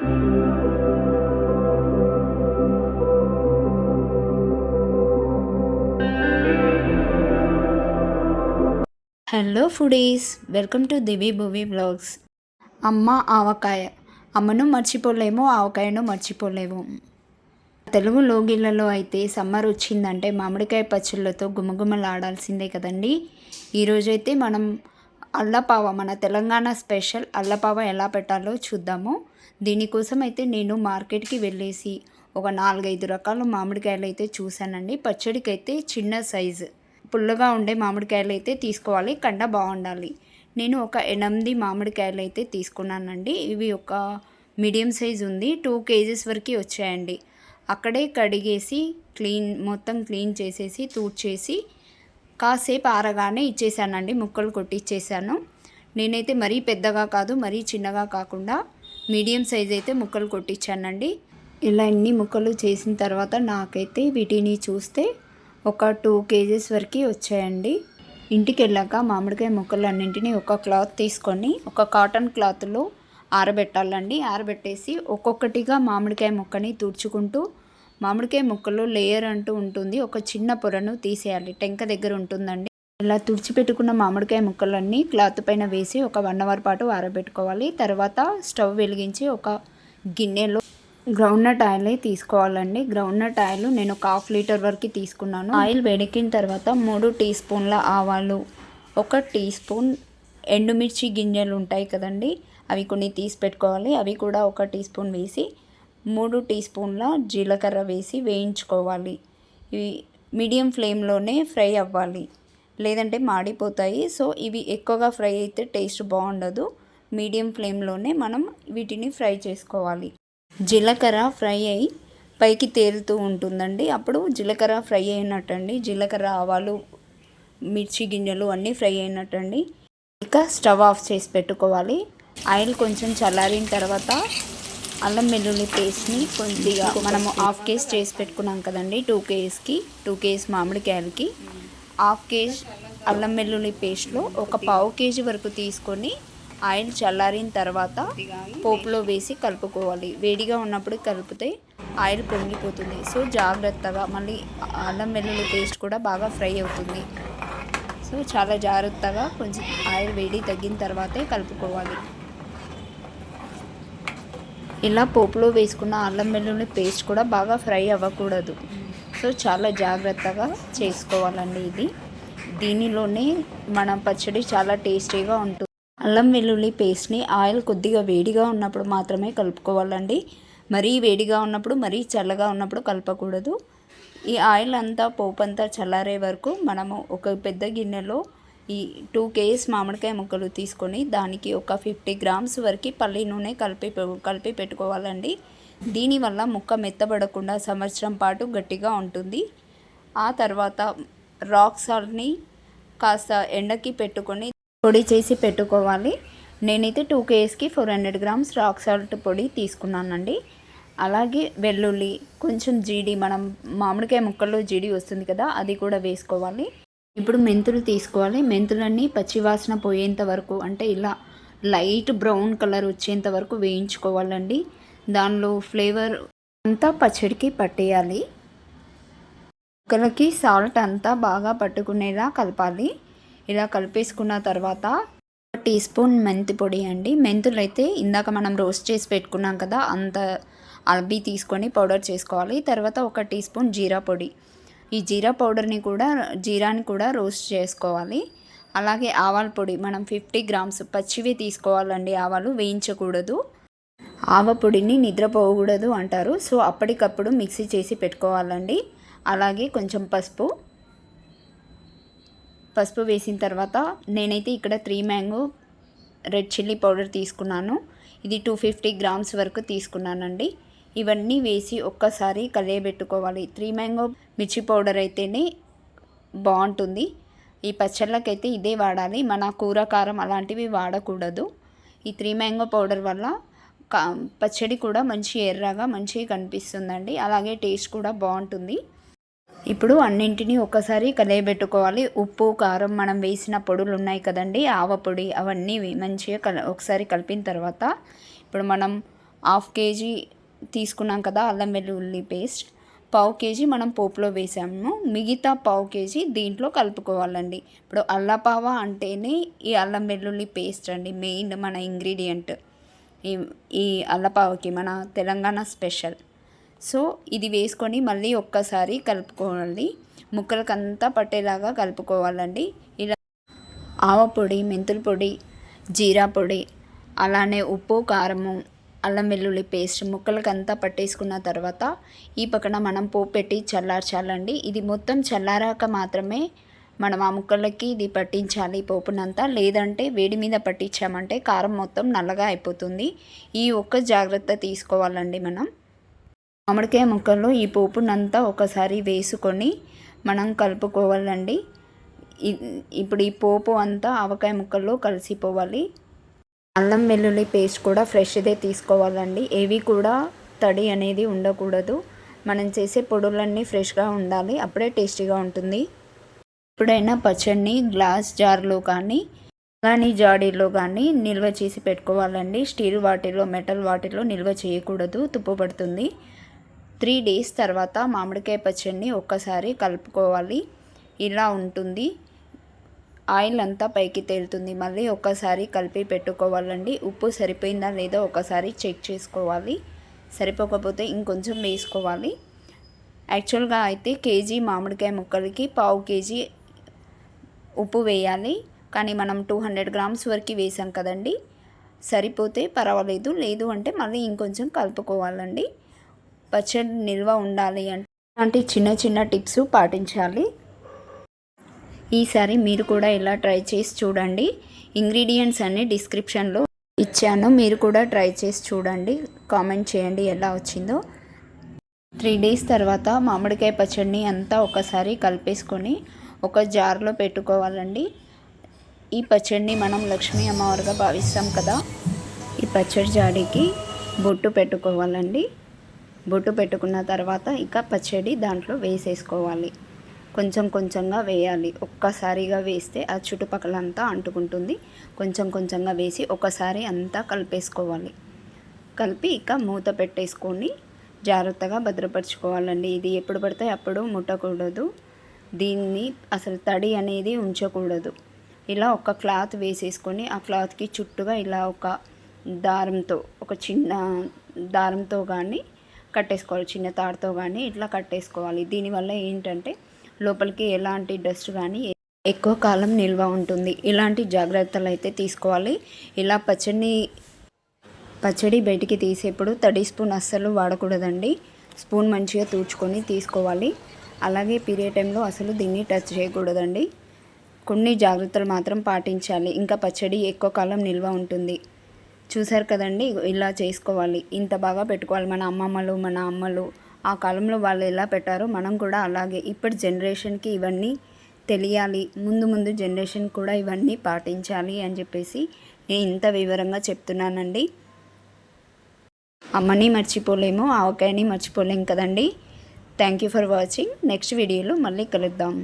Hello foodies, welcome to Divi Bhuvi blogs. అమ్మ ఆవకాయ, అమ్మను మర్చిపోలేము, ఆవకాయను మర్చిపోలేము. తెలుగు లోగిళ్ళలో అయితే సమ్మర్ వచ్చిందంటే మామిడికాయ పచ్చళ్ళతో గుమగుమలాడాల్సిందే కదండి. ఈరోజైతే మనం అల్లపావ, మన తెలంగాణ స్పెషల్ అల్లపావ ఎలా పెట్టాలో చూద్దాము. దీనికోసం అయితే నేను మార్కెట్కి వెళ్ళేసి ఒక 4-5 రకాల మామిడికాయలు అయితే చూశానండి. పచ్చడికి అయితే చిన్న సైజు పుల్లగా ఉండే మామిడికాయలు అయితే తీసుకోవాలి, కండ బాగుండాలి. నేను ఒక 8 మామిడికాయలు అయితే తీసుకున్నానండి. ఇవి ఒక మీడియం సైజు ఉంది, 2 కేజీస్ వరకు వచ్చాయండి. అక్కడే కడిగేసి మొత్తం క్లీన్ చేసేసి తూడ్చేసి కాసేపు ఆరగానే ఇచ్చేసానండి, ముక్కలు కొట్టి ఇచ్చేసాను. నేనైతే మరీ పెద్దగా కాదు, మరీ చిన్నగా కాకుండా మీడియం సైజ్ అయితే ముక్కలు కొట్టించానండి. ఇలా ఇన్ని ముక్కలు చేసిన తర్వాత నాకైతే వీటిని చూస్తే ఒక 2 కేజీస్ వరకు వచ్చాయండి. ఇంటికి వెళ్ళాక మామిడికాయ ముక్కలు అన్నింటినీ ఒక క్లాత్ తీసుకొని ఒక కాటన్ క్లాత్లో ఆరబెట్టాలండి. ఆరబెట్టేసి ఒక్కొక్కటిగా మామిడికాయ ముక్కని తుడుచుకుంటూ, మామిడికాయ ముక్కలో లేయర్ అంటూ ఉంటుంది, ఒక చిన్న పొరను తీసేయాలి, టెంక దగ్గర ఉంటుందండి. ఇలా తుడిచిపెట్టుకున్న మామిడికాయ ముక్కలన్నీ క్లాత్ పైన వేసి ఒక 1 అవర్ పాటు ఆరబెట్టుకోవాలి. తర్వాత స్టవ్ వెలిగించి ఒక గిన్నెలో గ్రౌండ్నట్ ఆయిల్ తీసుకోవాలండి. గ్రౌండ్నట్ ఆయిల్ నేను ఒక 1/2 లీటర్ వరకు తీసుకున్నాను. ఆయిల్ వేడెక్కిన తర్వాత 3 టీ స్పూన్ల ఆవాలు, 1 టీ స్పూన్ ఎండుమిర్చి గింజలు ఉంటాయి కదండి, అవి కొన్ని తీసి పెట్టుకోవాలి. అవి కూడా 1 టీ స్పూన్ వేసి 3 టీ స్పూన్ల జీలకర్ర వేసి వేయించుకోవాలి. ఇవి మీడియం ఫ్లేమ్లోనే ఫ్రై అవ్వాలి, లేదంటే మాడిపోతాయి. సో ఇవి ఎక్కువగా ఫ్రై అయితే టేస్ట్ బాగుండదు. మీడియం ఫ్లేమ్లోనే మనం వీటిని ఫ్రై చేసుకోవాలి. జీలకర్ర ఫ్రై అయ్యి పైకి తేలుతూ ఉంటుందండి, అప్పుడు జీలకర్ర ఫ్రై అయినట్టండి. జీలకర్ర, ఆవాలు, మిర్చి గింజలు అన్నీ ఫ్రై అయినట్టండి. ఇక స్టవ్ ఆఫ్ చేసి పెట్టుకోవాలి. ఆయిల్ కొంచెం చల్లారిన తర్వాత అల్లం వెల్లుల్లి పేస్ట్ని కొద్దిగా, మనము 1/2 కేజీ చేసి పెట్టుకున్నాం కదండి, 2 కేజీ మామిడికాయలకి 1/2 కేజీ అల్లం వెల్లుల్లి పేస్ట్లో ఒక 1/2 కేజీ వరకు తీసుకొని ఆయిల్ చల్లారిన తర్వాత పోపులో వేసి కలుపుకోవాలి. వేడిగా ఉన్నప్పుడు కలిపితే ఆయిల్ పొంగిపోతుంది. సో జాగ్రత్తగా, మళ్ళీ అల్లం వెల్లుల్లి పేస్ట్ కూడా బాగా ఫ్రై అవుతుంది. సో చాలా జాగ్రత్తగా కొంచెం ఆయిల్ వేడి తగ్గిన తర్వాతే కలుపుకోవాలి. ఇలా పోపులో వేసుకున్న అల్లం వెల్లుల్లి పేస్ట్ కూడా బాగా ఫ్రై అవ్వకూడదు. సో చాలా జాగ్రత్తగా చేసుకోవాలండి. దీనిలోనే మన పచ్చడి చాలా టేస్టీగా ఉంటుంది. అల్లం వెల్లుల్లి పేస్ట్ని ఆయిల్ కొద్దిగా వేడిగా ఉన్నప్పుడు మాత్రమే కలుపుకోవాలండి. మరీ వేడిగా ఉన్నప్పుడు, మరీ చల్లగా ఉన్నప్పుడు కలపకూడదు. ఈ ఆయిల్ అంతా, పోపు అంతా చల్లారే వరకు మనము ఒక పెద్ద గిన్నెలో ఈ 2 కేజీస్ మామిడికాయ ముక్కలు తీసుకొని దానికి ఒక 50 గ్రామ్స్ వరకు పల్లి నూనె కలిపి పెట్టుకోవాలండి. దీనివల్ల ముక్క మెత్తబడకుండా సంవత్సరం పాటు గట్టిగా ఉంటుంది. ఆ తర్వాత రాక్ సాల్ట్ని కాస్త ఎండకి పెట్టుకొని పొడి చేసి పెట్టుకోవాలి. నేనైతే 2 కేజీస్కి 400 గ్రామ్స్ రాక్ సాల్ట్ పొడి తీసుకున్నానండి. అలాగే వెల్లుల్లి, కొంచెం జీడి, మనం మామిడికాయ ముక్కల్లో జీడి వస్తుంది కదా, అది కూడా వేసుకోవాలి. ఇప్పుడు మెంతులు తీసుకోవాలి. మెంతులన్నీ పచ్చివాసన పోయేంత వరకు, అంటే ఇలా లైట్ బ్రౌన్ కలర్ వచ్చేంత వరకు వేయించుకోవాలండి. దానిలో ఫ్లేవర్ అంతా పచ్చడికి పట్టేయాలి. ముక్కలకి సాల్ట్ అంతా బాగా పట్టుకునేలా కలపాలి. ఇలా కలిపేసుకున్న తర్వాత 1 టీ స్పూన్ మెంతి పొడి అండి. మెంతులు అయితే ఇందాక మనం రోస్ట్ చేసి పెట్టుకున్నాం కదా, అంత అవి తీసుకొని పౌడర్ చేసుకోవాలి. తర్వాత 1 టీ స్పూన్ జీరా పొడి. ఈ జీరాని కూడా రోస్ట్ చేసుకోవాలి. అలాగే ఆవాల పొడి మనం 50 గ్రామ్స్ పచ్చివి తీసుకోవాలండి. ఆవాలు వేయించకూడదు. ఆవ పొడిని నిద్రపోకూడదు అంటారు. సో అప్పటికప్పుడు మిక్సీ చేసి పెట్టుకోవాలండి. అలాగే కొంచెం పసుపు వేసిన తర్వాత నేనైతే ఇక్కడ 3 మ్యాంగో రెడ్ చిల్లీ పౌడర్ తీసుకున్నాను. ఇది 250 గ్రామ్స్ వరకు తీసుకున్నానండి. ఇవన్నీ వేసి ఒక్కసారి కలియబెట్టుకోవాలి. 3 మ్యాంగో మిర్చి పౌడర్ అయితేనే బాగుంటుంది. ఈ పచ్చళ్ళకైతే ఇదే వాడాలి, మన కూర కారం అలాంటివి వాడకూడదు. ఈ 3 మ్యాంగో పౌడర్ వల్ల పచ్చడి కూడా మంచి ఎర్రగా మంచిగా కనిపిస్తుందండి. అలాగే టేస్ట్ కూడా బాగుంటుంది. ఇప్పుడు అన్నింటినీ ఒకసారి కలియబెట్టుకోవాలి. ఉప్పు, కారం, మనం వేసిన పొడులు ఉన్నాయి కదండి, ఆవ పొడి, అవన్నీ మంచిగా ఒకసారి కలిపిన తర్వాత ఇప్పుడు మనం హాఫ్ కేజీ తీసుకున్నాం కదా అల్లం వెల్లుల్లి పేస్ట్, పావు కేజీ మనం పోపులో వేసాము, మిగతా పావు కేజీ దీంట్లో కలుపుకోవాలండి. ఇప్పుడు అల్లపావ అంటేనే ఈ అల్లం వెల్లుల్లి పేస్ట్ అండి మెయిన్ మన ఇంగ్రీడియంట్ ఈ ఈ అల్లపావకి, మన తెలంగాణ స్పెషల్. సో ఇది వేసుకొని మళ్ళీ ఒక్కసారి కలుపుకోవాలి, ముక్కలకంతా పట్టేలాగా కలుపుకోవాలండి. ఇలా ఆవపొడి, మెంతుల పొడి, జీరా పొడి, అలానే ఉప్పు, కారము, అల్లం వెల్లుల్లి పేస్ట్ ముక్కలకంతా పట్టేసుకున్న తర్వాత ఈ పక్కన మనం పోపు పెట్టి చల్లార్చాలండి. ఇది మొత్తం చల్లారాక మాత్రమే మనం ఆ ముక్కలకి ఇది పట్టించాలి పోపునంతా, లేదంటే వేడి మీద పట్టించామంటే కారం మొత్తం నల్లగా అయిపోతుంది. ఈ ఒక్క జాగ్రత్త తీసుకోవాలండి మనం. మామిడికాయ ముక్కల్లో ఈ పోపునంతా ఒకసారి వేసుకొని మనం కలుపుకోవాలండి. ఇప్పుడు ఈ పోపు అంతా ఆవకాయ ముక్కల్లో కలిసిపోవాలి. అల్లం వెల్లుల్లి పేస్ట్ కూడా ఫ్రెష్దే తీసుకోవాలండి, ఏవి కూడా తడి అనేది ఉండకూడదు. మనం చేసే పొడులన్నీ ఫ్రెష్గా ఉండాలి, అప్పుడే టేస్టీగా ఉంటుంది. ఎప్పుడైనా పచ్చడిని గ్లాస్ జార్లో కానీ జాడీలో కానీ నిల్వ చేసి పెట్టుకోవాలండి. స్టీల్ వాటిలో, మెటల్ వాటిలో నిల్వ చేయకూడదు, తుప్పు పడుతుంది. 3 days తర్వాత మామిడికాయ పచ్చడిని ఒక్కసారి కలుపుకోవాలి. ఇలా ఉంటుంది, ఆయిల్ అంతా పైకి తేలుతుంది. మళ్ళీ ఒక్కసారి కలిపి పెట్టుకోవాలండి. ఉప్పు సరిపోయిందా లేదో ఒకసారి చెక్ చేసుకోవాలి, సరిపోకపోతే ఇంకొంచెం వేసుకోవాలి. యాక్చువల్గా అయితే కేజీ మామిడికాయ ముక్కలకి పావు కేజీ ఉప్పు వేయాలి, కానీ మనం 200 grams వరకు వేసాం కదండి, సరిపోతే పర్వాలేదు, లేదు అంటే మళ్ళీ ఇంకొంచెం కలుపుకోవాలండి. పచ్చడి నిల్వ ఉండాలి అంటే అలాంటి చిన్న చిన్న టిప్స్ పాటించాలి. ఈసారి మీరు కూడా ఇలా ట్రై చేసి చూడండి. ఇంగ్రీడియంట్స్ అన్నీ డిస్క్రిప్షన్లో ఇచ్చాను, మీరు కూడా ట్రై చేసి చూడండి, కామెంట్ చేయండి ఎలా వచ్చిందో. 3 days తర్వాత మామిడికాయ పచ్చడిని అంతా ఒకసారి కలిపేసుకొని ఒక జార్లో పెట్టుకోవాలండి. ఈ పచ్చడిని మనం లక్ష్మీ అమ్మవారుగా భావిస్తాం కదా, ఈ పచ్చడి జాడీకి బొట్టు పెట్టుకోవాలండి. బొట్టు పెట్టుకున్న తర్వాత ఇక పచ్చడి దాంట్లో వేసేసుకోవాలి. కొంచెం కొంచెంగా వేయాలి, ఒక్కసారిగా వేస్తే ఆ చుట్టుపక్కలంతా అంటుకుంటుంది. కొంచెం కొంచెంగా వేసి ఒకసారి అంతా కలిపేసుకోవాలి. కలిపి ఇక మూత పెట్టేసుకొని జాగ్రత్తగా భద్రపరచుకోవాలండి. ఇది ఎప్పుడు పడితే అప్పుడు ముట్టకూడదు, దీన్ని అసలు తడి అనేది ఉంచకూడదు. ఇలా ఒక క్లాత్ వేసేసుకొని ఆ క్లాత్కి చుట్టూగా ఇలా ఒక దారంతో, ఒక చిన్న దారంతో కానీ కట్టేసుకోవాలి, చిన్న తాడుతో కానీ ఇట్లా కట్టేసుకోవాలి. దీనివల్ల ఏంటంటే లోపలికి ఎలాంటి డస్ట్ కానీ ఎక్కువ కాలం నిల్వ ఉంటుంది. ఇలాంటి జాగ్రత్తలు అయితే తీసుకోవాలి. ఇలా పచ్చడి బయటికి తీసేప్పుడు తడి స్పూన్ అస్సలు వాడకూడదండి, స్పూన్ మంచిగా తూడ్చుకొని తీసుకోవాలి. అలాగే పీరియడ్ టైంలో అసలు దీన్ని టచ్ చేయకూడదండి. కొన్ని జాగ్రత్తలు మాత్రం పాటించాలి, ఇంకా పచ్చడి ఎక్కువ కాలం నిల్వ ఉంటుంది. చూసారు కదండి, ఇలా చేసుకోవాలి, ఇంత బాగా పెట్టుకోవాలి. మన అమ్మమ్మలు, మన అమ్మలు ఆ కాలంలో వాళ్ళు ఎలా పెట్టారో మనం కూడా అలాగే ఇప్పటి జనరేషన్కి ఇవన్నీ తెలియాలి, ముందు జనరేషన్ కూడా ఇవన్నీ పాటించాలి అని చెప్పేసి నేను ఇంత వివరంగా చెప్తున్నానండి. అమ్మని మర్చిపోలేము, ఆవకాయని మర్చిపోలేము కదండి. Thank you for watching. Next వీడియోలో మళ్ళీ కలుద్దాం.